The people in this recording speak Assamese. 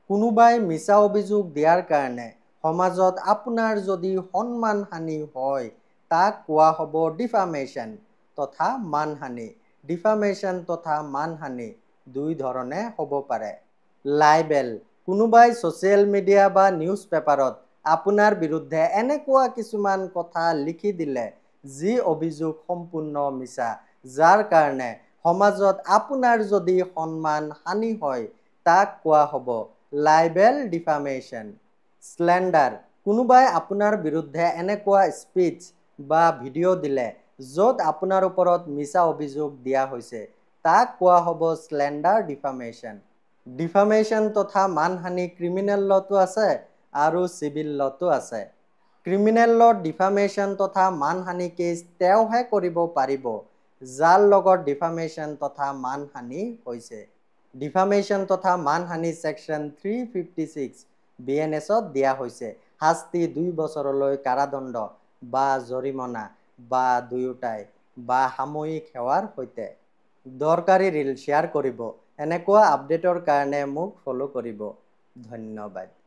কোনোবাই মিছা অভিযোগ দিয়াৰ কাৰণে সমাজত আপোনাৰ যদি সন্মানহানি হয় তাক কোৱা হ'ব ডিফামেশ্যন তথা মানহানি। ডিফামেশ্যন তথা মানহানি দুই ধৰণে হ'ব পাৰে। লাইবেল, কোনোবাই ছ'চিয়েল মিডিয়া বা নিউজ পেপাৰত আপোনাৰ বিৰুদ্ধে এনেকুৱা কিছুমান কথা লিখি দিলে যি অভিযোগ সম্পূৰ্ণ মিছা, যাৰ কাৰণে সমাজত আপোনাৰ যদি সন্মান হানি হয় তাক কোৱা হ'ব লাইবেল ডিফামেশ্যন। স্লেণ্ডাৰ, কোনোবাই আপোনাৰ বিৰুদ্ধে এনেকুৱা স্পিচ বা ভিডিঅ' দিলে য'ত আপোনাৰ ওপৰত মিছা অভিযোগ দিয়া হৈছে তাক কোৱা হ'ব স্লেণ্ডাৰ ডিফামেশ্যন। ডিফামেশ্যন তথা মানহানি ক্ৰিমিনেল ল'টো আছে আৰু চিভিল ল'টো আছে। ক্ৰিমিনেল ল'ত ডিফামেশ্যন তথা মানহানি কেছ তেওঁহে কৰিব পাৰিব যাৰ লগত ডিফামেশ্যন তথা মানহানি হৈছে। ডিফামেশ্যন তথা মানহানি ছেকশ্যন 356 BNSত দিয়া হৈছে শাস্তি 2 বছৰলৈ কাৰাদণ্ড বা জৰিমনা বা দুয়োটাই বা সাময়িক সেৱাৰ সৈতে। দৰকাৰী ৰিল শ্বেয়াৰ কৰিব। এনেকুৱা আপডেটৰ কাৰণে মোক ফ'ল' কৰিব। ধন্যবাদ।